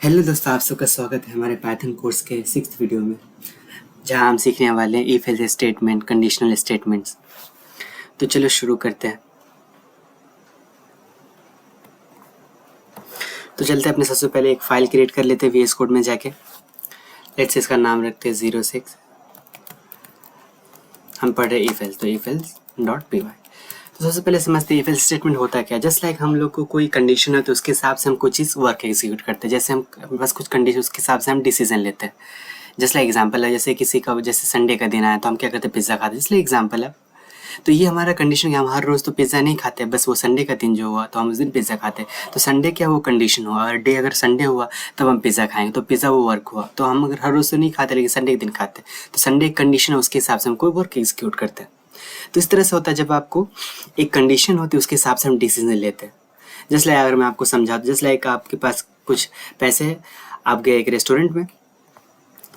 Hello दोस्तों, आप सबका स्वागत है हमारे पाइथन कोर्स के 6th वीडियो में, जहां हम सीखने वाले हैं if else statement, conditional statements. तो चलो शुरू करते हैं। तो चलते हैं, अपने सबसे पहले एक फ़ाइल क्रिएट कर लेते हैं VS कोड में जाके। लेट्स इसका नाम रखते हैं 06। हम पढ़ रहे इफ एल्स, तो इफ एल्स .py। तो सबसे पहले समझते हैं इफ एल्स स्टेटमेंट होता क्या है। जस्ट लाइक हम लोग को कोई कंडीशन है तो उसके हिसाब से हम कुछ चीज़ वर्क एग्जीक्यूट करते हैं। जैसे हम बस कुछ कंडीशन, उसके हिसाब से हम डिसीजन लेते हैं। जस्ट लाइक एग्जांपल है, जैसे किसी का जैसे संडे का दिन आया तो हम क्या करते हैं, पिज़्ज़ा खाते हैं। इसलिए एग्जांपल है। तो ये हमारा कंडीशन है, हम हर रोज़ तो पिज़्ज़ा नहीं खाते, बस वो संडे का दिन जो हुआ तो हम उस दिन पिज़्ज़ा खाते हैं। तो संडे क्या वो कंडीशन हुआ, और डे अगर संडे हुआ तब हम पिज़्ज़ा खाएंगे, तो पिज़्ज़ा वो वर्क हुआ। तो हम अगर हर रोज़ तो नहीं खाते लेकिन संडे के दिन खाते हैं, तो संडे एक कंडीशन है, उसके हिसाब से हम कोई वर्क एग्जीक्यूट करते हैं। तो इस तरह से होता है, जब आपको एक कंडीशन होती है उसके हिसाब से हम डिसीजन लेते हैं। जस्ट लाइक अगर मैं आपको समझा दूँ, जस्ट लाइक आपके पास कुछ पैसे हैं, आप गए एक रेस्टोरेंट में,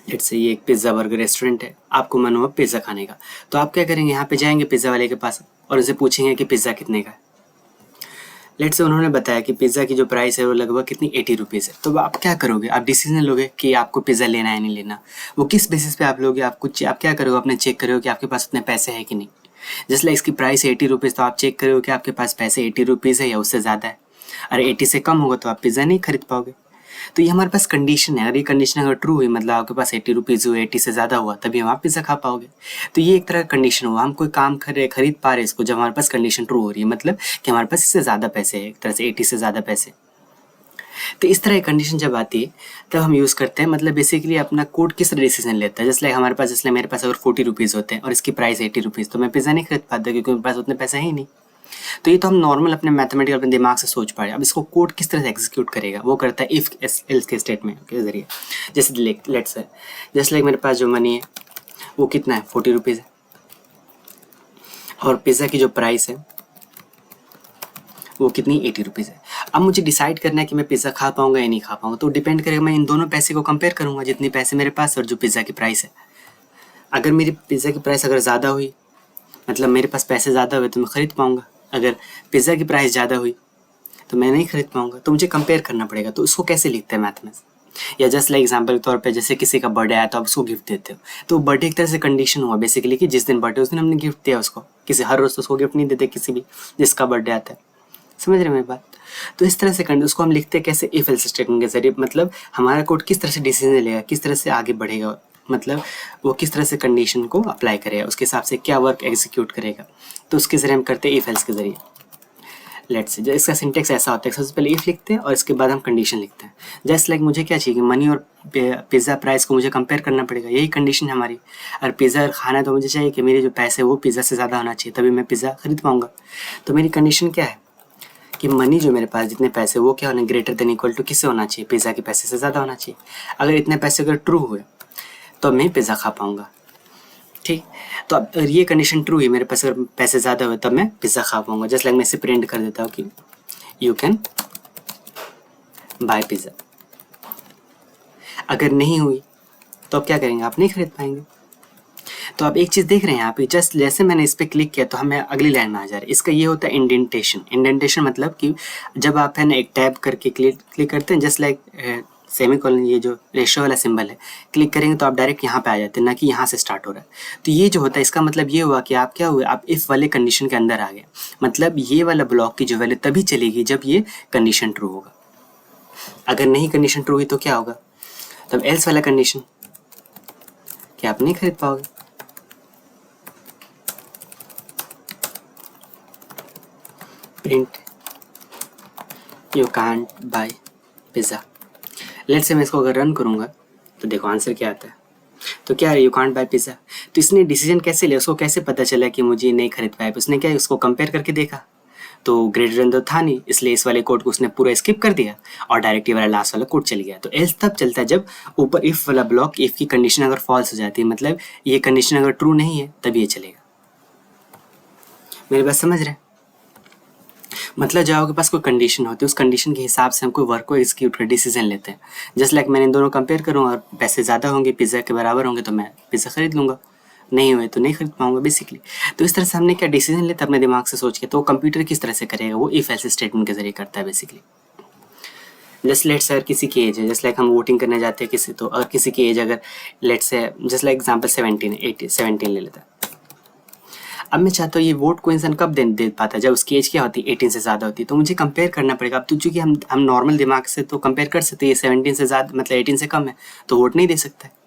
लेट्स से ये एक पिज़्ज़ा बर्गर रेस्टोरेंट है, आपको मन हुआ पिज़्ज़ा खाने का। तो आप क्या करेंगे, यहाँ पे जाएंगे पिज़्ज़ा वाले के पास और उनसे पूछेंगे कि पिज़्ज़ा कितने का है। लेट्स से उन्होंने बताया कि पिज़्ज़ा की जो प्राइस है वो लगभग कितनी 80 रुपीज़ है। तो आप क्या करोगे, आप डिसीजन लोगे कि आपको पिज़्ज़ा लेना है नहीं लेना। वो किस बेसिस पे आप लोगे, आप क्या करोगे, अपने चेक करोगे कि आपके पास उतने पैसे हैं कि नहीं। जस्ट लाइक इसकी प्राइस 80 रुपीज़, तो आप चेक करोगे कि आपके पास पैसे 80 रुपीज़ है या उससे ज़्यादा है। अरे 80 से कम होगा तो आप पिज़्ज़ा नहीं खरीद पाओगे। तो ये हमारे पास कंडीशन है, अगर ये कंडीशन अगर ट्रू हुई, मतलब आपके पास 80 रुपीज़ हुए, 80 से ज़्यादा हुआ, तभी हम आप पिज़्ज़ा खा पाओगे। तो ये एक तरह का कंडीशन हुआ, हम कोई काम खरीद पा रहे हैं इसको जब हमारे पास कंडीशन ट्रू हो रही है, मतलब कि हमारे पास इससे ज़्यादा पैसे है, एक तरह से 80 से ज़्यादा पैसे। तो इस तरह की कंडीशन जब आती है तब हम यूज़ करते हैं, मतलब बेसिकली अपना कोड किस तरह डिसीजन लेता है। जैसे लाइक हमारे पास, जैसे मेरे पास अगर 40 रुपीज़ होते हैं और इसकी प्राइस 80 रुपीज़, तो मैं पिज़्ज़ा नहीं खरीद पाता क्योंकि मेरे पास उतने पैसे हैं ही नहीं। तो ये तो हम नॉर्मल अपने मैथमेटिकल अपने दिमाग से सोच पा रहे हैं। अब इसको कोड किस तरह से एग्जीक्यूट करेगा, वो करता है इफ एल्स के स्टेटमेंट के जरिए। जैसे लेट्स से जैसे लाइक मेरे पास जो मनी है वो कितना है, 40 रुपीज़ है, और पिज़्ज़ा की जो प्राइस है वो कितनी, 80 रुपीज़ है। अब मुझे डिसाइड करना है कि मैं पिज़्ज़ा खा पाऊंगा या नहीं खा पाऊंगा। तो डिपेंड करेगा, मैं इन दोनों पैसे को कंपेयर करूंगा, जितने पैसे मेरे पास और जो पिज़्ज़ा की प्राइस है। अगर मेरी पिज़्ज़ा की प्राइस अगर ज़्यादा हुई, मतलब मेरे पास पैसे ज़्यादा हुए, तो मैं ख़रीद पाऊंगा। अगर पिज़्ज़ा की प्राइस ज़्यादा हुई तो मैं नहीं खरीद पाऊंगा। तो मुझे कंपेयर करना पड़ेगा। तो उसको कैसे लिखते हैं मैथ में, या जस्ट लाइक एग्जांपल के तौर पे, जैसे किसी का बर्थडे आया तो आप उसको गिफ्ट देते हो। तो बर्थडे एक तरह से कंडीशन हुआ बेसिकली, कि जिस दिन बर्थडे उस दिन हमने गिफ्ट दिया उसको। किसी हर रोज़ तो उसको गिफ्ट नहीं देते, किसी भी जिसका बर्थडे आता है। समझ रहे मेरी बात। तो इस तरह से उसको हम लिखते हैं कैसे, इफ एल्स स्टेटमेंट के जरिए। मतलब हमारा कोड किस तरह से डिसीजन लेगा, किस तरह से आगे बढ़ेगा, मतलब वो किस तरह से कंडीशन को अप्लाई करेगा, उसके हिसाब से क्या वर्क एग्जीक्यूट करेगा। तो उसके जरिए हम करते हैं इफ एल्स के जरिए। लेट्स से इसका सिंटेक्स ऐसा होता है, सबसे पहले इफ लिखते हैं और इसके बाद हम कंडीशन लिखते हैं। जस्ट लाइक मुझे क्या चाहिए, मनी और पिज़्ज़ा प्राइस को मुझे कंपेयर करना पड़ेगा, यही कंडीशन है हमारी। अगर पिज़्ज़ा खाना है तो मुझे चाहिए कि मेरे जो पैसे वो पिज़्ज़ा से ज़्यादा होना चाहिए, तभी मैं पिज़्ज़ा खरीद पाऊंगा। तो मेरी कंडीशन क्या है कि मनी जो मेरे पास, जितने पैसे वो क्या होना, ग्रेटर देन इक्वल टू किससे होना चाहिए, पिज़्ज़ा के पैसे से ज़्यादा होना चाहिए। अगर इतने पैसे अगर ट्रू हुए तो मैं पिज़्ज़ा खा पाऊंगा। ठीक, तो अब अगर ये कंडीशन ट्रू है, मेरे पास अगर पैसे ज़्यादा हुए तब मैं पिज़्ज़ा खा पाऊंगा। जस्ट लाइक मैं इसे प्रिंट कर देता हूँ कि यू कैन बाय पिज़्ज़ा। अगर नहीं हुई तो आप क्या करेंगे, आप नहीं खरीद पाएंगे। तो आप एक चीज़ देख रहे हैं यहाँ पे, जस्ट जैसे मैंने इस पर क्लिक किया तो हमें अगली लाइन में आ जा रहा है। इसका ये होता है इंडेंटेशन। इंडेंटेशन मतलब कि जब आप है ना एक टैब करके क्लिक करते हैं, जस्ट लाइक सेमीकोलन, ये जो रेशो वाला सिंबल है, क्लिक करेंगे तो आप डायरेक्ट यहाँ पे आ जाते हैं, ना कि यहाँ से स्टार्ट हो रहा है। तो ये जो होता है, इसका मतलब ये हुआ कि आप क्या हुए, आप इफ वाले कंडीशन के अंदर आ गए। मतलब ये वाला ब्लॉक की जो वैल्यू तभी चलेगी जब ये कंडीशन ट्रू होगा। अगर नहीं कंडीशन ट्रू हुई तो क्या होगा, तब एल्स वाला कंडीशन कि आप नहीं खरीद पाओगे। Print you can't buy pizza. Let's say मैं इसको अगर रन करूँगा तो देखो आंसर क्या आता है। तो क्या है, यू कांट बाय पिज़्ज़ा। तो इसने डिसीजन कैसे लिया, उसको कैसे पता चला कि मुझे नहीं खरीद पाया। उसने क्या, उसको कंपेयर करके देखा तो ग्रेटर देन तो था नहीं, इसलिए इस वाले कोड को उसने पूरा स्किप कर दिया और डायरेक्ट ये वाला लास्ट वाला कोड चल गया। तो एल्स तब चलता है जब ऊपर इफ वाला ब्लॉक, इफ की कंडीशन अगर फॉल्स हो जाती है, मतलब ये कंडीशन अगर ट्रू नहीं है तब ये चलेगा। मेरी बात समझ रहे हैं। मतलब जब आपके पास कोई कंडीशन होती है, उस कंडीशन के हिसाब से हम कोई वर्क को एग्जीक्यूट कर डिसीजन लेते हैं। जस्ट लाइक मैंने इन दोनों कंपेयर करूँ और पैसे ज़्यादा होंगे, पिज़्ज़ा के बराबर होंगे, तो मैं पिज़्ज़ा खरीद लूँगा। नहीं हुए तो नहीं खरीद पाऊंगा बेसिकली। तो इस तरह से हमने क्या डिसीजन लेता अपने दिमाग से सोच के। तो कंप्यूटर किस तरह से करेगा, वो इफ एल्स स्टेटमेंट के जरिए करता है बेसिकली। जस्ट लेट्स से अगर किसी की एज है, जस्ट लाइक हम वोटिंग करने जाते हैं किसी, तो अगर किसी की एज अगर let's say just like example 17 है, 17 ले लेता है। अब मैं चाहता हूँ ये वोट को इंसान कब दे पाता है, जब उसकी एज क्या होती है 18 से ज़्यादा होती है। तो मुझे कंपेयर करना पड़ेगा। अब तो चूंकि हम नॉर्मल दिमाग से तो कंपेयर कर सकते हैं, ये 17 से ज़्यादा मतलब 18 से कम है तो वोट नहीं दे सकता है।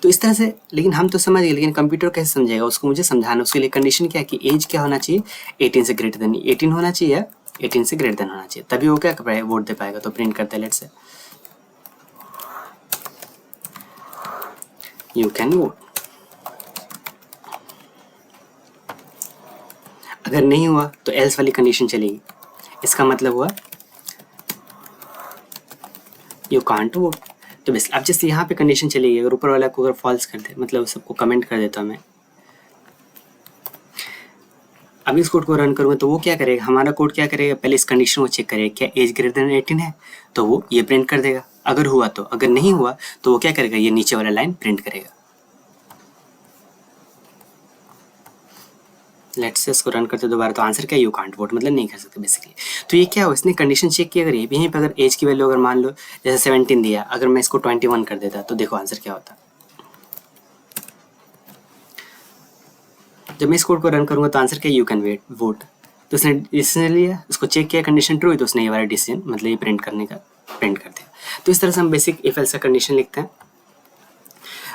तो इस तरह से, लेकिन हम तो समझ गए, लेकिन कंप्यूटर कैसे समझेगा, उसको मुझे समझाना। उसके लिए कंडीशन क्या है कि एज क्या होना चाहिए, 18 से ग्रेटर देन 18 होना चाहिए या 18 से ग्रेटर देन होना चाहिए, तभी वो क्या कर पाएगा, वोट दे पाएगा। तो प्रिंट करते हैं, let's say you can vote. अगर नहीं हुआ तो एल्स वाली कंडीशन चलेगी। इसका मतलब हुआ यू कांट वोट। तो बस अब जैसे यहाँ पे कंडीशन चलेगी, अगर ऊपर वाला को अगर फॉल्स कर दे, मतलब सबको कमेंट कर देता हूँ मैं। अब इस कोड को रन करूँगा तो वो क्या करेगा, हमारा कोड क्या करेगा, पहले इस कंडीशन को चेक करेगा क्या एज ग्रेटर देन 18 है, तो वो ये प्रिंट कर देगा। अगर हुआ तो, अगर नहीं हुआ तो वो क्या करेगा, ये नीचे वाला लाइन प्रिंट करेगा। लेट्स से इसको रन करते दोबारा, तो आंसर क्या है, यू कांट वोट, मतलब नहीं कर सकते बेसिकली। तो ये क्या हुआ, इसने कंडीशन चेक की। अगर यहीं पे अगर एज की वैल्यू अगर मान लो जैसे 17 दिया, अगर मैं इसको 21 कर देता तो देखो आंसर क्या होता। जब मैं इस कोड को रन करूंगा तो आंसर क्या, यू कैन वोट। तो उसने डिसीजन लिया, उसको चेक किया, कंडीशन ट्रू है तो उसने ये वाला डिसीजन मतलब ये प्रिंट करने का प्रिंट कर दिया। तो इस तरह से हम बेसिक इफ एल्स का कंडीशन लिखते हैं।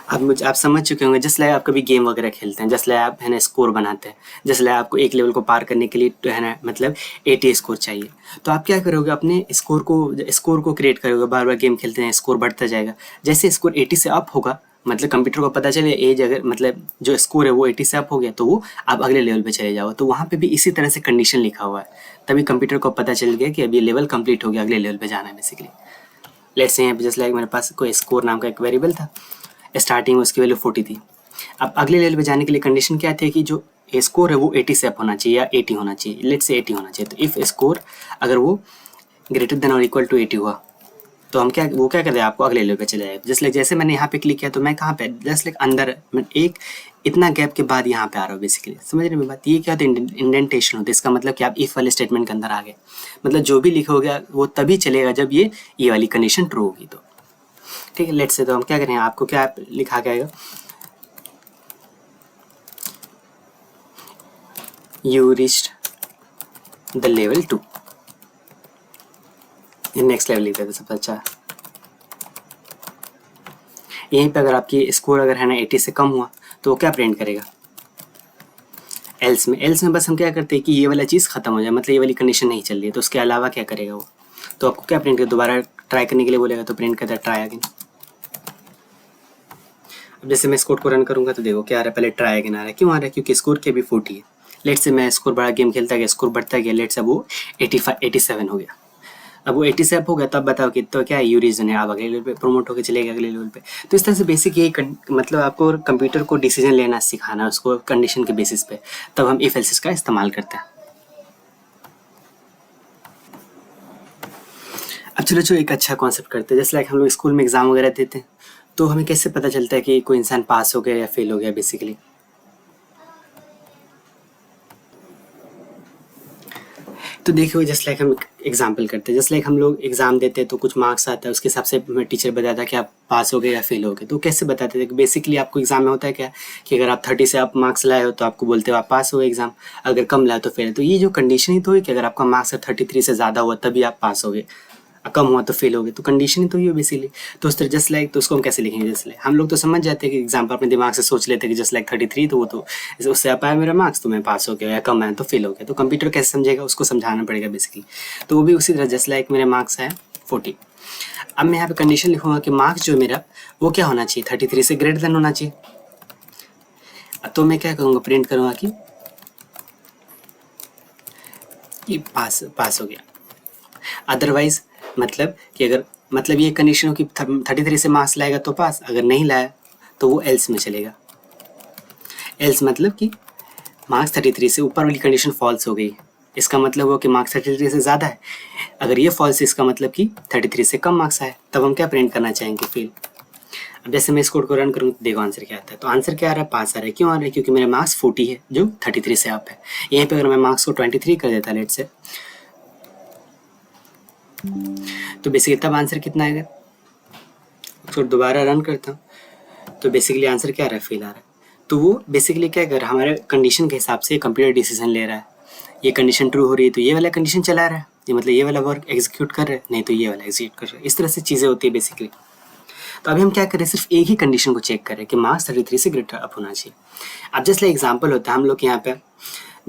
अब आप समझ चुके होंगे, जस्ट लाइक आप कभी गेम वगैरह खेलते हैं, जस्ट लाइक आप है ना स्कोर बनाते हैं, जस्ट लाइक आपको एक लेवल को पार करने के लिए तो है ना मतलब 80 स्कोर चाहिए। तो आप क्या करोगे, अपने स्कोर को क्रिएट करोगे, बार बार गेम खेलते हैं, स्कोर बढ़ता जाएगा। जैसे स्कोर 80 से अप होगा, मतलब कंप्यूटर को पता चले एज अगर मतलब जो स्कोर है वो 80 से अप हो गया, तो वो आप अगले लेवल पे चले जाओ। तो वहाँ पे भी इसी तरह से कंडीशन लिखा हुआ है, तभी कंप्यूटर को पता चल गया कि अब ये लेवल कंप्लीट हो गया, अगले लेवल पे जाना है बेसिकली। लेट्स से यहाँ पे जस्ट लाइक मेरे पास कोई स्कोर नाम का एक वेरिएबल था, स्टार्टिंग में उसकी वैल्यू 40 थी। अब अगले लेवल पे जाने के लिए कंडीशन क्या थी कि जो स्कोर है वो 80 से अप होना चाहिए या 80 होना चाहिए, लेट्स से 80 होना चाहिए। तो इफ़ स्कोर अगर वो ग्रेटर देन और इक्वल टू 80 हुआ तो हम क्या कर दे, आपको अगले लेवल पे चले जाएगा। जस्ट लाइक जैसे मैंने यहाँ पे क्लिक किया तो मैं कहाँ पे, जस्ट लाइक अंदर एक इतना गैप के बाद यहाँ पे आ रहा हूँ बेसिकली। समझ रहे मेरी बात, ये क्या होता है, इंडेंटेशन होता है। इसका मतलब कि आप इफ वाले स्टेटमेंट के अंदर आ गए, मतलब जो भी लिखा होगा वो तभी चलेगा जब ये वाली कंडीशन ट्रू होगी। तो ठीक है, लेट्स से तो हम क्या करें, आपको क्या लिखा के आएगा, you reached the level 2। Next level लिखते थे सबसे अच्छा। यहीं पे अगर आपकी स्कोर अगर है ना 80 से कम हुआ तो वो क्या प्रिंट करेगा, एल्स में बस हम क्या करते हैं कि ये वाला चीज़ खत्म हो जाए, मतलब ये वाली कंडीशन नहीं चल रही है, तो उसके अलावा क्या करेगा वो, तो आपको क्या प्रिंट कर, दोबारा ट्राई करने के लिए बोलेगा तो प्रिंट करता है ट्राई अगेन। अब जैसे मैं इस कोड को रन करूंगा तो देखो क्या आ रहा है, पहले ट्राई अगेन आ रहा है। क्यों आ रहा है, क्योंकि स्कोर के अभी 40 है। लेट से मैं स्कोर बड़ा गेम खेलता गया, स्कोर बढ़ता गया, लेट से वो 87 हो गया। अब वो 80 से अप हो गया, तब बताओ कि तो क्या यू रीजन है, आप अगले लेवल पे प्रमोट होकर चले गए अगले लेवल पे। तो इस तरह से बेसिक यही मतलब आपको कंप्यूटर को डिसीजन लेना सिखाना, उसको कंडीशन के बेसिस पे, तब हम इफ एल्स का इस्तेमाल करते हैं। अब चलो एक अच्छा कॉन्सेप्ट करते हैं। जैसे लाइक हम लोग स्कूल में एग्जाम वगैरह देते हैं, तो हमें कैसे पता चलता है कि कोई इंसान पास हो गया या फेल हो गया बेसिकली। तो देखिए जस्ट लाइक हम एग्जाम्पल करते हैं, जस्ट लाइक हम लोग एग्जाम देते हैं तो कुछ मार्क्स आता है, उसके हिसाब से हमें टीचर बताता है कि आप पास हो गए या फेल हो गए। तो कैसे बताते थे, बेसिकली आपको एग्जाम में होता है क्या कि अगर आप 30 से आप मार्क्स लाए हो तो आपको बोलते हो आप पास हो गए एग्जाम, अगर कम लाए तो फेल। तो ये जो कंडीशन ही तो है कि अगर आपका मार्क्स 33 से ज़्यादा हुआ तभी आप पास हो गए, कम हुआ तो फेल हो गए। तो कंडीशन ही तो ये बेसिकली। तो उस तरह जस्ट लाइक, तो उसको हम कैसे लिखेंगे, जस्ट लाइक हम लोग तो समझ जाते हैं कि एग्जाम्पल अपने दिमाग से सोच लेते हैं कि जस्ट लाइक 33 तो वो तो उससे आप आया मेरा मार्क्स तो मैं पास हो गया, या कम आया तो फेल हो गया। तो कंप्यूटर कैसे समझेगा, उसको समझाना पड़ेगा बेसिकली। तो वो भी उसी तरह जस्ट लाइक मेरे मार्क्स है 40। अब मैं यहाँ पे कंडीशन लिखूंगा कि मार्क्स जो मेरा वो क्या होना चाहिए, 33 से ग्रेटर देन होना चाहिए। तो मैं क्या करूँगा, प्रिंट करूँगा कि पास हो गया। अदरवाइज मतलब कि अगर मतलब ये कंडीशन हो कि 33 से मार्क्स लाएगा तो पास, अगर नहीं लाया तो वो एल्स में चलेगा। एल्स मतलब कि मार्क्स 33 से ऊपर वाली कंडीशन फॉल्स हो गई, इसका मतलब हुआ कि मार्क्स 33 से ज़्यादा है। अगर ये फॉल्स है इसका मतलब कि 33 से कम मार्क्स आए, तब हम क्या प्रिंट करना चाहेंगे, फेल। अब जैसे मैं इस कोड को रन करूँ तो देखो आंसर क्या आता है। तो आंसर क्या आ रहा है, पास आ रहा है। क्यों आ रहा है, क्योंकि मेरे मार्क्स 40 है जो 33 से अप है। यहीं पर अगर मैं मार्क्स को 23 कर देता लेट से, तो बेसिकली तब आंसर कितना आएगा, तो दोबारा रन करता हूँ, तो बेसिकली आंसर क्या आ रहा है, फेल आ रहा है। तो वो बेसिकली क्या कर रहा है, हमारे कंडीशन के हिसाब से कंप्यूटर डिसीजन ले रहा है। ये कंडीशन ट्रू हो रही है तो ये वाला कंडीशन चला रहा है, ये मतलब ये वाला वर्क एग्जीक्यूट कर रहा है, नहीं तो ये वाला एग्जीक्यूट कर रहा है। इस तरह से चीज़ें होती है बेसिकली। तो अभी हम क्या करें, सिर्फ एक ही कंडीशन को चेक करें कि मार्क्स 33 से ग्रेटर अप होना चाहिए। अब जस्ट लाइक एग्जांपल होता है हम लोग यहाँ पे,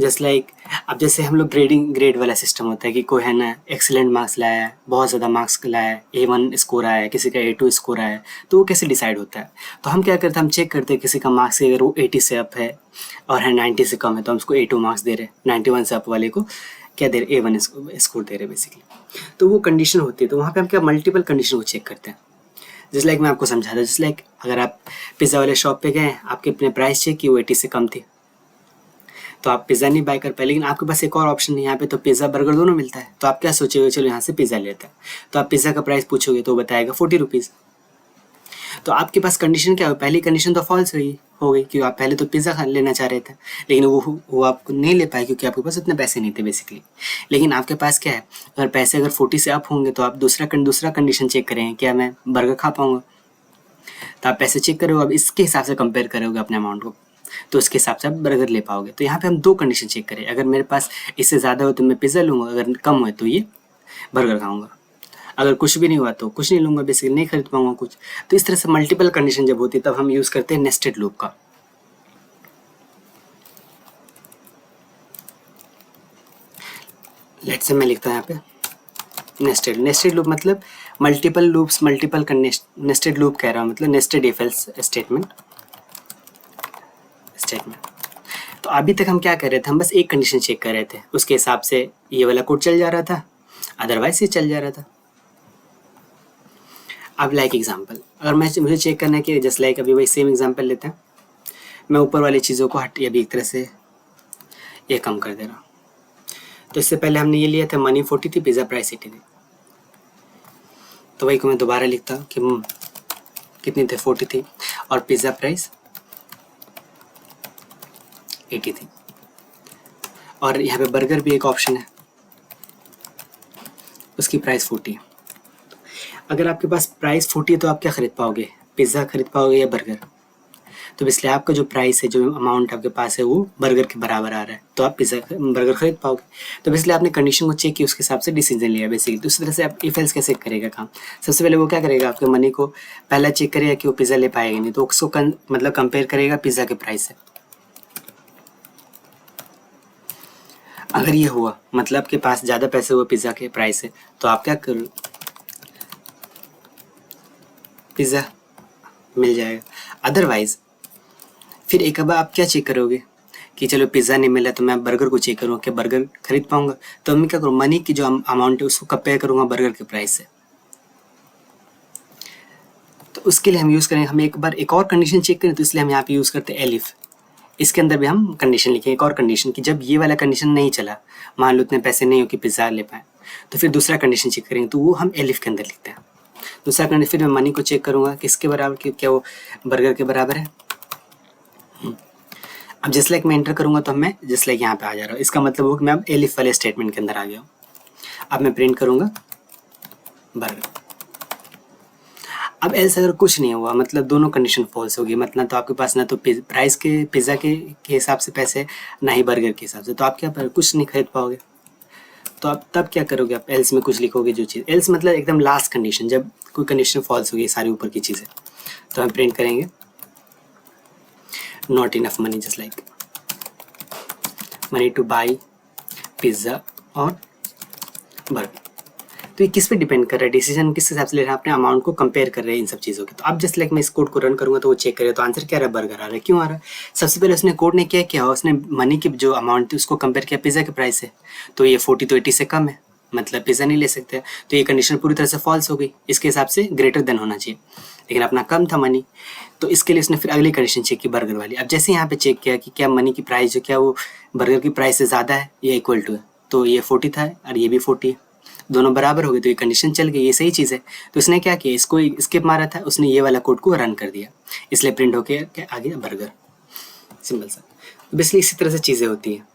जस्ट लाइक अब जैसे हम लोग ग्रेड वाला सिस्टम होता है कि कोई है ना एक्सीलेंट मार्क्स लाया है, बहुत ज़्यादा मार्क्स लाया है, A1 स्कोर आया है, किसी का A2 स्कोर आया है, तो वो कैसे डिसाइड होता है। तो हम क्या करते हैं, हम चेक करते हैं किसी का मार्क्स अगर वो 80 से अप है और है 90 से कम है तो हम उसको A2 मार्क्स दे रहे हैं, 91 से अप वाले को क्या दे रहे, A1 स्कोर दे रहे बेसिकली। तो वो कंडीशन होती है, तो वहाँ पे हम क्या मल्टीपल कंडीशन को चेक करते हैं। जस्ट लाइक मैं आपको समझा था, जस्ट लाइक अगर आप पिज़्ज़ा वाले शॉप पे गए, आपके अपने प्राइस चेक की वो 80 से कम थी, तो आप पिज़्ज़ा नहीं बाय कर पाए, लेकिन आपके पास एक और ऑप्शन है यहाँ पे, तो पिज़्ज़ा बर्गर दोनों मिलता है, तो आप क्या सोचोगे, चलो यहाँ से पिज़्ज़ा लेते हैं। तो आप पिज़्ज़ा का प्राइस पूछोगे तो वो बताएगा 40 रुपीज़। तो आपके पास कंडीशन क्या हो, पहली कंडीशन तो फॉल्स हो गई क्योंकि आप पहले तो पिज़्ज़ा लेना चाह रहे थे, लेकिन वो आप नहीं ले पाए क्योंकि आपके पास उतने पैसे नहीं थे बेसिकली। लेकिन आपके पास क्या है, अगर पैसे अगर 40 से अप होंगे तो आप दूसरा कंडीशन चेक करेंगे, क्या मैं बर्गर खा पाऊँगा। तो आप पैसे चेक करोगे, अब इसके हिसाब से कंपेयर करोगे अपने अमाउंट को, तो उसके हिसाब से आप बर्गर ले पाओगे। तो यहाँ पे हम दो कंडीशन चेक करें, अगर मेरे पास इससे ज़्यादा हो तो मैं पिज़्ज़ा लूँगा, अगर कम हो तो ये बर्गर खाऊँगा, अगर कुछ भी नहीं हुआ तो कुछ नहीं लूँगा, बेसिकली नहीं खरीद पाऊँगा कुछ। तो इस तरह से मल्टीपल कंडीशन जब होती है तब हम यूज़ करते हैं नेस्टेड लूप का। लेट्स से मैं लिखता हूँ यहाँ पे नेस्टेड लूप, मतलब multiple loops, multiple nested loop कह रहा हूँ, मतलब नेस्टेड इफ एल्स स्टेटमेंट। तो अभी तक हम क्या कर रहे थे, हम बस एक कंडीशन चेक कर रहे थे, उसके हिसाब से ये वाला कोड चल जा रहा था, अदरवाइज ये चल जा रहा था। अब लाइक एग्जांपल, अगर मुझे चेक करना है कि जस्ट लाइक अभी वही सेम एग्जांपल लेते हैं, मैं ऊपर वाली चीज़ों को अभी एक तरह से ये कम कर दे रहा हूँ। तो इससे पहले हमने ये लिया था मनी 40 थी, पिज़्ज़ा प्राइस 80 थी, तो वही को मैं दोबारा लिखता हूँ कि कितनी थे, 40 थी और पिज़्ज़ा प्राइस 80 थी। और यहाँ पे बर्गर भी एक ऑप्शन है, उसकी प्राइस 40 है। अगर आपके पास प्राइस 40 है तो आप क्या खरीद पाओगे, पिज़्ज़ा खरीद पाओगे या बर्गर। तो इसलिए आपका जो प्राइस है, जो अमाउंट आपके पास है वो बर्गर के बराबर आ रहा है, तो आप बर्गर खरीद पाओगे। तो इसलिए आपने कंडीशन को चेक किया, उसके हिसाब से डिसीजन लिया बेसिकली। तो उसी तरह से आप इफ एल्स कैसे करेगा काम, सबसे पहले वो क्या करेगा, आपके मनी को पहला चेक करेगा कि वो पिज़्ज़ा ले पाएगा नहीं, तो उसको मतलब कंपेयर करेगा पिज़्ज़ा के प्राइस से। अगर ये हुआ मतलब के पास ज़्यादा पैसे हुए पिज़्ज़ा के प्राइस से, तो आप क्या करो, पिज़्ज़ा मिल जाएगा। अदरवाइज़ फिर एक बार आप क्या चेक करोगे कि चलो पिज़्ज़ा नहीं मिला तो मैं बर्गर को चेक करूँगा कि बर्गर खरीद पाऊँगा। तो मैं क्या करूँ, मनी की जो अमाउंट है उसको कंपेयर करूँगा बर्गर के प्राइस से। तो उसके लिए हम यूज़ करेंगे, हम एक बार एक और कंडीशन चेक करें, तो इसलिए हम यहाँ पे यूज़ करते हैं एलिफ। इसके अंदर भी हम कंडीशन लिखेंगे, एक और कंडीशन कि जब ये वाला कंडीशन नहीं चला, मान लो इतने पैसे नहीं हो कि पिज़्ज़ा ले पाए, तो फिर दूसरा कंडीशन चेक करेंगे, तो वो हम एलिफ के अंदर लिखते हैं। दूसरा कंडीशन फिर मैं मनी को चेक करूँगा किसके बराबर, कि क्या वो बर्गर के बराबर है। अब जस्ट लाइक मैं एंटर करूँगा तो मैं जस्ट लाइक यहाँ पे आ जा रहा हूँ, इसका मतलब हो कि मैं अब एलिफ वाले स्टेटमेंट के अंदर आ गया हूँ। अब मैं प्रिंट करूँगा बर्गर। अब एल्स अगर कुछ नहीं हुआ, मतलब दोनों कंडीशन फॉल्स होगी, मतलब तो आपके पास ना तो प्राइस के पिज़्ज़ा के हिसाब से पैसे, ना ही बर्गर के हिसाब से, तो आप क्या कुछ नहीं खरीद पाओगे। तो आप तब क्या करोगे, आप एल्स में कुछ लिखोगे जो चीज़, एल्स मतलब एकदम लास्ट कंडीशन, जब कोई कंडीशन फॉल्स होगी सारी ऊपर की चीज़ें, तो हम प्रिंट करेंगे not enough money, just like money two by pizza और बर्गर। तो ये किस पे डिपेंड कर रहा है, डिसीजन किस हिसाब से ले रहा है, अपने अमाउंट को कंपेयर कर रहे हैं इन सब चीज़ों के। तो अब जस्ट लाइक मैं इस कोड को रन करूँगा तो वो चेक करेगा, तो आंसर क्या आ रहा है, बर्गर आ रहा है। क्यों आ रहा है, सबसे पहले उसने कोड ने क्या किया, उसने मनी की जो अमाउंट थी उसको कंपेयर किया पिज़्ज़ा के प्राइस से, तो ये 40 तो 80 से कम है, मतलब पिज़्ज़ा नहीं ले सकते, तो ये कंडीशन पूरी तरह से फॉल्स हो गई, इसके हिसाब से ग्रेटर देन होना चाहिए, लेकिन अपना कम था मनी, तो इसके लिए उसने फिर अगली कंडीशन चेक की बर्गर वाली। अब जैसे यहाँ पे चेक किया कि क्या मनी की प्राइस जो क्या वो बर्गर की प्राइस से ज़्यादा है या इक्वल टू है, तो ये 40 था और ये भी 40 है, दोनों बराबर हो गए, तो ये कंडीशन चल गई, ये सही चीज़ है। तो उसने क्या किया, इसको स्किप मारा था, उसने ये वाला कोड को रन कर दिया, इसलिए प्रिंट होके आ गया बर्गर, सिंपल सा। बेसिकली इसी तरह से चीज़ें होती हैं।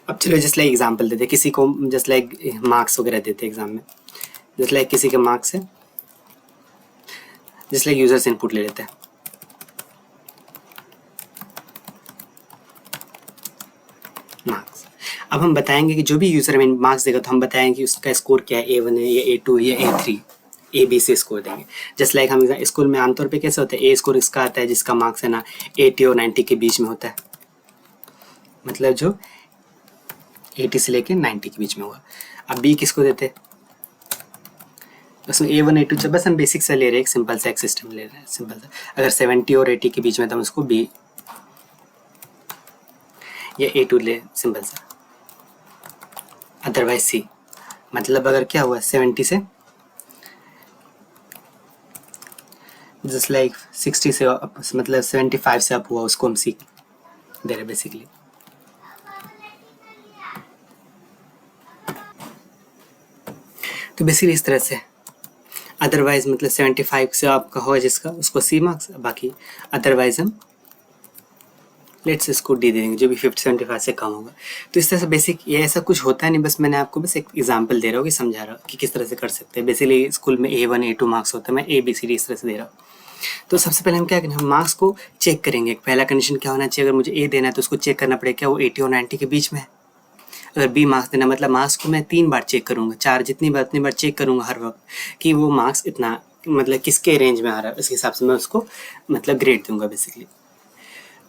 अब चलो जस्ट लाइक एग्जांपल देते किसी को, जस्ट लाइक मार्क्स वगैरह देते एग्जाम में, जस्ट लाइक किसी के मार्क्स है, जस्ट लाइक यूजर्स इनपुट ले लेते हैं। मार्क्स, अब हम बताएंगे कि जो भी यूजर हमें मार्क्स देगा तो हम बताएंगे कि उसका स्कोर क्या है, A1 है या A2 है या A3, A B से स्कोर देंगे। जस्ट लाइक हम स्कूल में आमतौर पे कैसे होता है, ए स्कोर इसका आता है जिसका मार्क्स है ना 80 और 90 के बीच में होता है, मतलब जो 80 से लेके 90 के बीच में होगा। अब बी किसको देते हैं, उसमें A1 A2 जब बस हम बेसिक से ले रहे हैं, एक सिंपल सा एक सिस्टम ले रहे हैं सिंपल सा। अगर 70 और 80 के बीच में तो हम उसको बी या A2 ले सिंपल सा, अदरवाइज सी। मतलब अगर क्या हुआ 70 से जस्ट लाइक 60 से अप, मतलब 75 से अप हुआ उसको हम सी दे रहे बेसिकली। तो बेसिकली इस तरह से, अदरवाइज मतलब 75 से आपका होगा जिसका उसको सी मार्क्स, बाकी अदरवाइज हम लेट्स इसको डी दे देंगे जो भी 50-75 से कम होगा। तो इस तरह से बेसिक ये ऐसा कुछ होता है नहीं, बस मैंने आपको बस एक एग्जांपल दे रहा हूँ कि समझा रहा हूँ कि किस तरह से कर सकते हैं। बेसिकली स्कूल में A1 A2 मार्क्स होता है, मैं ABCD इस तरह से दे रहा हूँ। तो सबसे पहले हम क्या करेंगे, हम मार्क्स को चेक करेंगे। पहला कंडीशन क्या होना चाहिए, अगर मुझे A देना है तो उसको चेक करना पड़ेगा क्या वो 80 और 90 के बीच में है। अगर B मार्क्स देना मतलब मार्क्स को मैं 3 बार चेक करूँगा, 4 जितनी बार उतनी बार चेक करूँगा हर वक्त कि वो मार्क्स इतना मतलब किसके रेंज में आ रहा है, उसके हिसाब से मैं उसको मतलब ग्रेड दूंगा बेसिकली।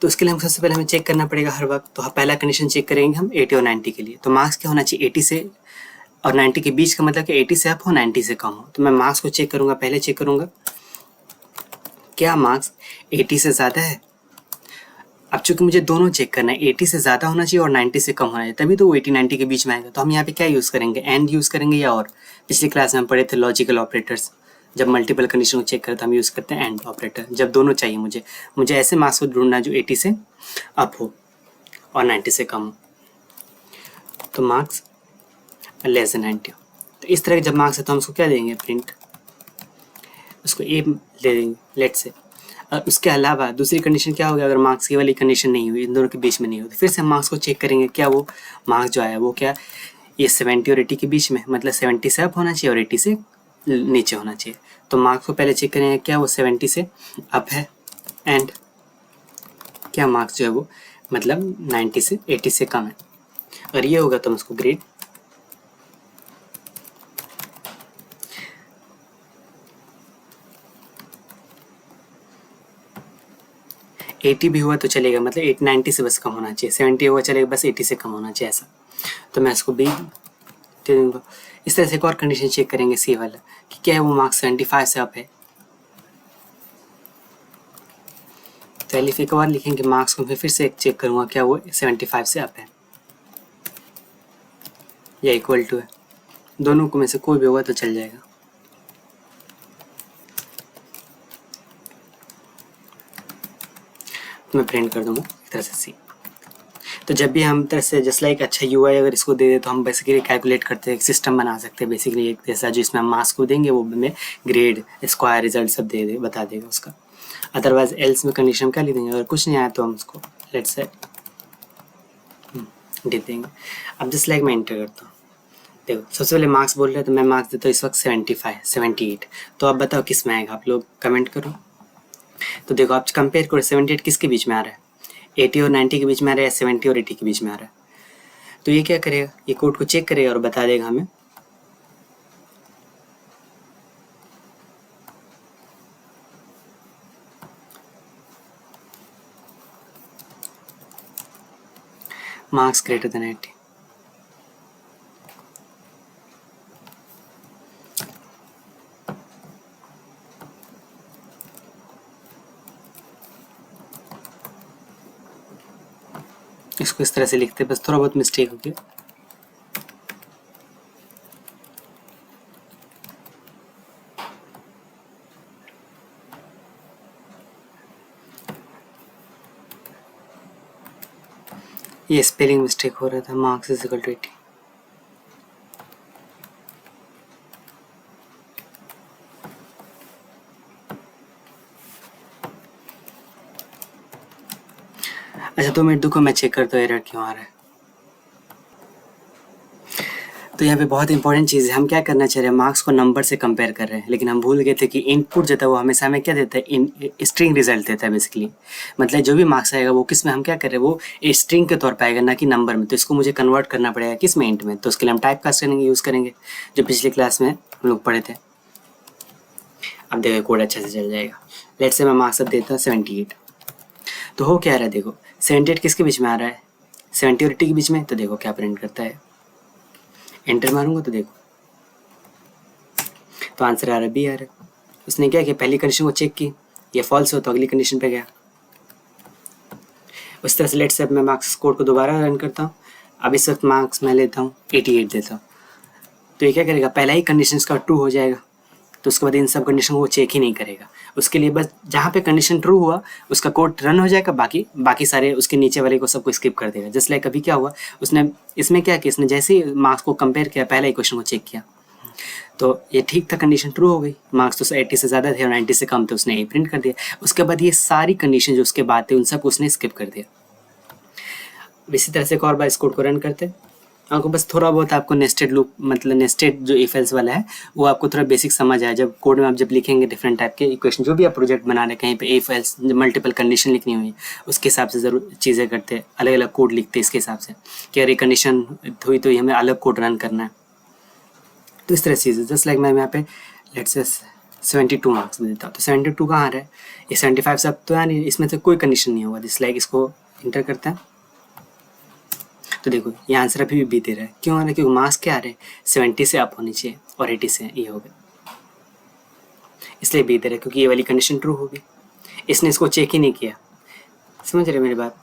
तो उसके लिए हम सबसे पहले हमें चेक करना पड़ेगा हर वक्त। तो पहला कंडीशन चेक करेंगे हम 80 और 90 के लिए। तो मार्क्स क्या होना चाहिए 80 से और 90 के बीच का, मतलब कि 80 से अप हो 90 से कम हो। तो मैं मार्क्स को चेक करूँगा, पहले चेक करूँगा क्या मार्क्स 80 से ज़्यादा है। अब चूंकि मुझे दोनों चेक करना है, 80 से ज़्यादा होना चाहिए और 90 से कम होना चाहिए, तभी तो वो 80-90 के बीच में आएगा। तो हम यहाँ पे क्या यूज़ करेंगे, एंड यूज़ करेंगे या और। पिछली क्लास में हम पढ़े थे लॉजिकल ऑपरेटर्स, जब मल्टीपल कंडीशन को चेक करते हम यूज़ करते हैं एंड ऑपरेटर। जब दोनों चाहिए मुझे ऐसे मार्क्स को ढूंढना जो 80 से अप हो और 90 से कम हो, तो मार्क्स लेस देन 90 हो। तो इस तरह के जब मार्क्स है तो हम उसको क्या देंगे, प्रिंट, उसको ए ले देंगे लेट से। और उसके अलावा दूसरी कंडीशन क्या होगी, अगर मार्क्स की वाली कंडीशन नहीं हुई, इन दोनों के बीच में नहीं हुई, तो फिर से हम मार्क्स को चेक करेंगे क्या वो मार्क्स जो आया वो क्या ये 70 और 80 के बीच में, मतलब 70 से अप होना चाहिए और 80 से नीचे होना चाहिए। तो मार्क्स को पहले चेक करेंगे क्या वो 70 से अप है, एंड क्या मार्क्स जो है वो मतलब 90 से 80 से कम है। अगर ये होगा तो हम उसको ग्रेड एटी भी हुआ तो चलेगा, मतलब 80-90 से बस कम होना चाहिए, 70 हुआ चलेगा बस 80 से कम होना चाहिए ऐसा। तो मैं इसको बी दे दूँगा। इस तरह से एक और कंडीशन चेक करेंगे सी वाला कि क्या है वो मार्क्स 75 से अप है। तो एलिफ एक और लिखेंगे, मार्क्स को मैं फिर से एक चेक करूँगा क्या वो 75 से अप है या इक्वल टू है। दोनों को में से कोई भी होगा तो चल जाएगा। तो मैं प्रिंट कर दूँगा एक तरह से सी। तो जब भी हम तरह से जस्ट लाइक अच्छा यूआई अगर इसको दे दे तो हम बेसिकली कैलकुलेट करते हैं, एक सिस्टम बना सकते हैं बेसिकली एक जैसा, जो इसमें हम मार्क्स को देंगे वो हमें ग्रेड स्क्वायर रिजल्ट सब दे बता देगा उसका। अदरवाइज एल्स में कंडीशन क्या लिख देंगे, अगर कुछ नहीं आया तो हम उसको लेट्स से दे देंगे। अब जस्ट लाइक मैं इंटर करता हूँ, देखो सबसे पहले मार्क्स बोल रहे हैं तो मैं मार्क्स देता हूँ इस वक्त 75 78। तो आप बताओ किस में आएगा, आप लोग कमेंट करो। तो देखो आप कंपेयर करो 78 किसके बीच में आ रहा है, 80 और 90 के बीच में आ रहा है या 70 और 80 के बीच में आ रहा है। तो ये क्या करेगा, ये कोड को चेक करेगा और बता देगा हमें मार्क्स ग्रेटर देन 80। इसको इस तरह से लिखते हैं, बस थोड़ा बहुत मिस्टेक हो गया। ये स्पेलिंग मिस्टेक हो रहा था, मार्क्स इज इक्वल टू 80। अच्छा 2 मिनट रुको, मैं चेक करता हूँ एरर क्यों आ रहा है। तो यहाँ पे बहुत इंपॉर्टेंट चीज़ है, हम क्या करना चाह रहे हैं, मार्क्स को नंबर से कंपेयर कर रहे हैं, लेकिन हम भूल गए थे कि इनपुट जो था वो हमेशा हमें क्या देता है, इन स्ट्रिंग रिजल्ट देता है बेसिकली। मतलब जो भी मार्क्स आएगा वो किस में हम क्या कर रहे हैं, वो स्ट्रिंग के तौर पर आएगा, ना कि नंबर में। तो इसको मुझे कन्वर्ट करना पड़ेगा किस में, इंट में। तो उसके लिए हम टाइप कास्ट करेंगे, यूज़ करेंगे, जो पिछली क्लास में हम लोग पढ़े थे। अब देखो कोड अच्छे से चल जाएगा। लेट से मैं मार्क्स अब देता हूँ 78। तो हो क्या रहा है, देखो 78 किसके बीच में आ रहा है, 70 और 80 के बीच में। तो देखो क्या प्रिंट करता है, एंटर मारूंगा तो देखो तो आंसर आ रहा है बी आ रहा है। उसने क्या किया, पहली कंडीशन को चेक की, ये फॉल्स हो तो अगली कंडीशन पे गया। उस तरह से लेट से अब मैं मार्क्स कोड को दोबारा रन करता हूँ। अब इस वक्त मार्क्स मैं लेता हूँ 88 देता हूँ। तो ये क्या करेगा, पहला ही कंडीशन का ट्रू हो जाएगा, तो उसके बाद इन सब कंडीशन को वो चेक ही नहीं करेगा। उसके लिए बस जहाँ पे कंडीशन ट्रू हुआ उसका कोड रन हो जाएगा, बाकी सारे उसके नीचे वाले को सबको स्किप कर देगा। जस्ट लाइक अभी क्या हुआ, उसने इसमें क्या किया, इसने जैसे ही मार्क्स को कंपेयर किया, पहला ही क्वेश्चन को चेक किया, तो ये ठीक था, कंडीशन ट्रू हो गई। मार्क्स तो 80 से ज़्यादा थे और 90 से कम थे, उसने ए प्रिंट कर दिया। उसके बाद ये सारी कंडीशन जो उसके बाद थे उन सब उसने स्किप कर दिया। इसी तरह से एक और बार इस कोड को रन करते हैं। आपको बस थोड़ा बहुत आपको नेस्टेड लूप, मतलब नेस्टेड जो इफ एल्स वाला है वो आपको थोड़ा बेसिक समझ आया। जब कोड में आप जब लिखेंगे डिफरेंट टाइप के इक्वेशन, जो भी आप प्रोजेक्ट बना रहे हैं, कहीं पे इफ एल्स मल्टीपल कंडीशन लिखनी हुई, उसके हिसाब से ज़रूर चीज़ें करते हैं, अलग अलग कोड लिखते हैं इसके हिसाब से कि अरे कंडीशन हुई तो हमें अलग कोड रन करना है। तो इस तरह से चीज़ें, जस्ट लाइक मैं यहाँ पे लेट से 72 मार्क्स में देता हूँ। तो 72 कहाँ आ रहा है, ये 75 से अब तो यार इसमें से कोई कंडीशन नहीं होगा। जस्ट लाइक इसको इंटर करते हैं तो देखो ये आंसर अभी भी बी दे रहा है। क्यों आ रहा है, क्योंकि मार्क्स क्या आ रहे हैं, 70 से अप होनी चाहिए और 80 से ये हो गया, इसलिए बी दे रहा है, क्योंकि ये वाली कंडीशन ट्रू होगी। इसने इसको चेक ही नहीं किया। समझ रहे मेरी बात।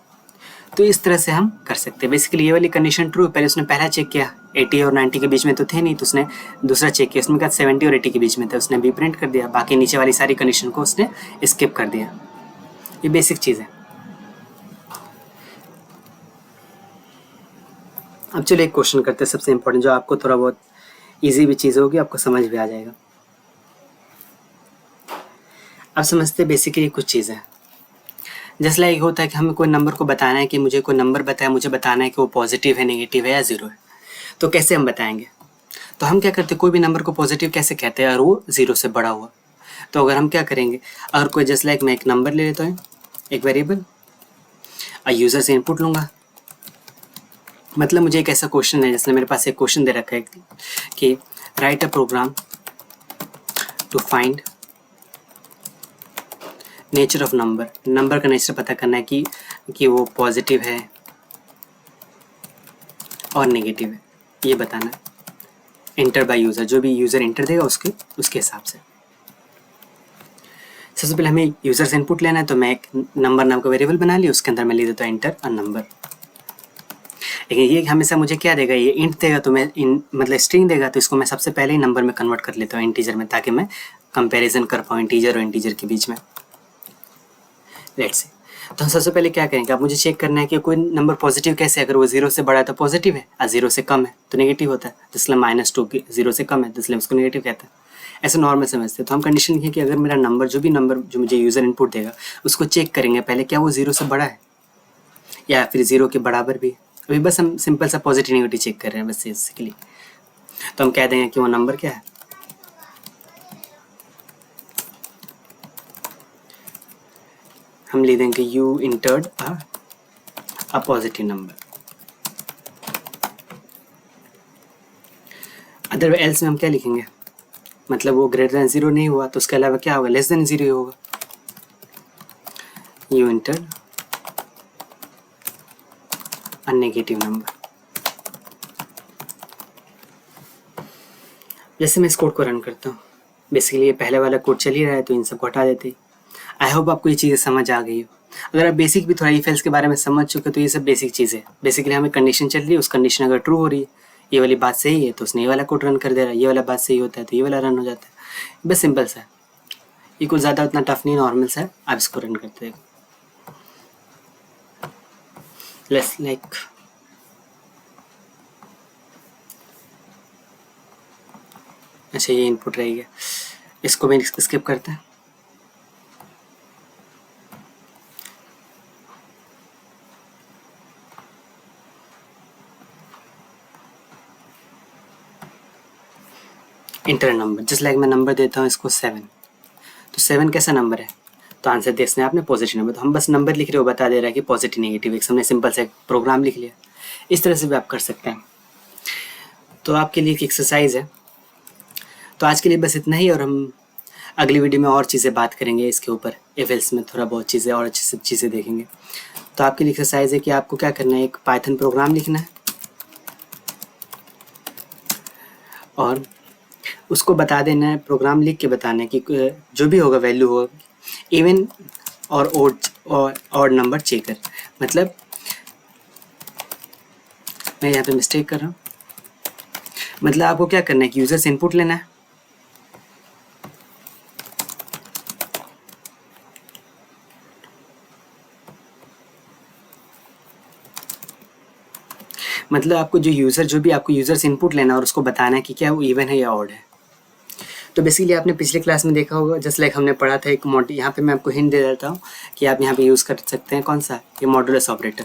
तो इस तरह से हम कर सकते हैं। बेसिकली ये वाली कंडीशन ट्रू, पहले उसने पहला चेक किया, 80 और 90 के बीच में तो थे नहीं, तो उसने दूसरा चेक किया, उसमें कहा 70 और 80 के बीच में थे, उसने बी प्रिंट कर दिया। बाकी नीचे वाली सारी कंडीशन को उसने स्किप कर दिया। ये बेसिक चीज़ है। अब चलो एक क्वेश्चन करते हैं, सबसे इंपॉर्टेंट, जो आपको थोड़ा बहुत ईजी भी चीज़ होगी, आपको समझ भी आ जाएगा। अब समझते हैं बेसिकली कुछ चीज़ें। जैसे लाइक होता है कि हमें कोई नंबर को बताना है, कि मुझे कोई नंबर बताया, मुझे बताना है कि वो पॉजिटिव है, नेगेटिव है या ज़ीरो है। तो कैसे हम बताएंगे, तो हम क्या करते हैं, कोई भी नंबर को पॉजिटिव कैसे कहते हैं, और वो ज़ीरो से बड़ा हुआ। तो अगर हम क्या करेंगे, अगर कोई जस्ट लाइक मैं एक नंबर ले लेता हूँ, एक वेरिएबल, और यूज़र से इनपुट लूँगा। मतलब मुझे एक ऐसा क्वेश्चन है, जैसे मेरे पास एक क्वेश्चन दे रखा है कि write a program to find nature of number. Number का नेचर पता करना है कि वो पॉजिटिव है और नेगेटिव है, ये बताना है। इंटर बाय यूज़र, जो भी यूज़र इंटर देगा उसके हिसाब से। सबसे पहले हमें यूज़र से इनपुट लेना है, तो मैं एक नंबर नाम का वेरिएबल बना लिया, उसके अंदर मैं लिख देता हूँ इंटर अ नंबर। लेकिन ये हमेशा मुझे क्या देगा, ये इंट देगा तो मैं मतलब स्ट्रिंग देगा, तो इसको मैं सबसे पहले ही नंबर में कन्वर्ट कर लेता हूँ, इंटीजर में, ताकि मैं कंपैरिजन कर पाऊँ इंटीजर और इंटीजर के बीच में। लेट्स से, तो हम सबसे पहले क्या करेंगे, अब मुझे चेक करना है कि कोई नंबर पॉजिटिव कैसे है। अगर वो 0 से बड़ा है तो पॉजिटिव है, और 0 से कम है तो नेगेटिव होता है। इसलिए -2 0 से कम है, तो इसलिए उसको नेगेटिव कहते हैं। ऐसे नॉर्मल समझते हैं। तो हम कंडीशन लिखें कि अगर मेरा नंबर, जो भी नंबर जो मुझे यूज़र इनपुट देगा, उसको चेक करेंगे पहले, क्या वो 0 से बड़ा है या फिर 0 के बराबर भी है। अभी बस हम सिंपल सा पॉजिटिव नेगेटिव चेक कर रहे हैं बस इसके लिए। तो हम कह देंगे कि वो नंबर क्या है, हम लिख देंगे you entered a positive number. Other else में हम क्या लिखेंगे, मतलब वो ग्रेटर देन 0 नहीं हुआ तो उसके अलावा क्या होगा, लेस देन 0 होगा। You entered a negative number. जैसे मैं इस कोड को रन करता हूँ, बेसिकली ये पहले वाला कोड चल ही रहा है, तो इन सबको हटा देते ही। आई होप आपको ये चीज़ें समझ आ गई हो। अगर आप बेसिक भी थोड़ा इफ एल्स के बारे में समझ चुके हो तो ये सब बेसिक चीज़ें। बेसिकली हमें कंडीशन चल रही है, उस कंडीशन अगर ट्रू हो रही है, ये वाली बात सही है, तो उसने ये वाला कोड रन कर दे रहा है। ये वाला बात सही होता है तो ये वाला रन हो जाता है। बस सिंपल सा है, ये कुछ ज़्यादा उतना टफ नहीं, नॉर्मल सा है। आप इसको रन करते देखो। लेट्स लाइक अच्छा, ये इनपुट रहेगा, इसको भी स्किप करते हैं। इंटर नंबर, जस्ट लाइक मैं नंबर देता हूँ इसको 7, तो 7 कैसा नंबर है, तो आंसर देखना है आपने पॉजिटिव नंबर, तो हम बस नंबर लिख रहे हो, बता दे रहा है कि पॉजिटिव नेगेटिव, एक हमने सिंपल से प्रोग्राम लिख लिया। इस तरह से भी आप कर सकते हैं। तो आपके लिए एक एक्सरसाइज है। तो आज के लिए बस इतना ही, और हम अगली वीडियो में और चीज़ें बात करेंगे इसके ऊपर, एफएल्स में थोड़ा बहुत चीज़ें और अच्छी से चीज़ें देखेंगे। तो आपके लिए एक्सरसाइज है कि आपको क्या करना है, एक पाइथन प्रोग्राम लिखना है और उसको बता देना है, प्रोग्राम लिख के बताना है कि जो भी होगा वैल्यू हो इवन और ऑड नंबर चेकर, मतलब मैं यहाँ पे मिस्टेक कर रहा हूँ, मतलब आपको क्या करना है कि यूज़र से इनपुट लेना है, मतलब आपको जो भी आपको यूज़र से इनपुट लेना है और उसको बताना है कि क्या वो इवन है या ऑड है। तो बेसिकली आपने पिछले क्लास में देखा होगा, जस्ट लाइक हमने पढ़ा था एक मॉड्यूल, यहाँ पे मैं आपको हिंट दे देता हूँ कि आप यहाँ पे यूज़ कर सकते हैं कौन सा, ये मॉडुलस ऑपरेटर।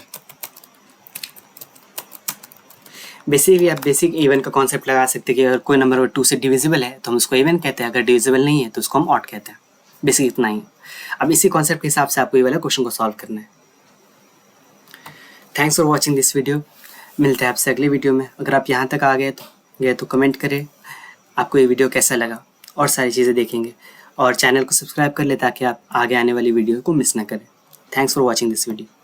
बेसिकली आप बेसिक इवन का कॉन्सेप्ट लगा सकते हैं कि अगर कोई नंबर 2 से डिविजिबल है तो हम उसको इवन कहते हैं, अगर डिविजिबल नहीं है तो उसको हम ऑड कहते हैं। बेसिक इतना ही। अब इसी कॉन्सेप्ट के हिसाब से आपको ये वाला क्वेश्चन को सॉल्व करना है। Thanks for watching this video. मिलते हैं आपसे अगली वीडियो में। अगर आप यहाँ तक आ गए तो कमेंट करें आपको ये वीडियो कैसा लगा, और सारी चीज़ें देखेंगे, और चैनल को सब्सक्राइब कर ले ताकि आप आगे आने वाली वीडियो को मिस ना करें। Thanks for watching this video.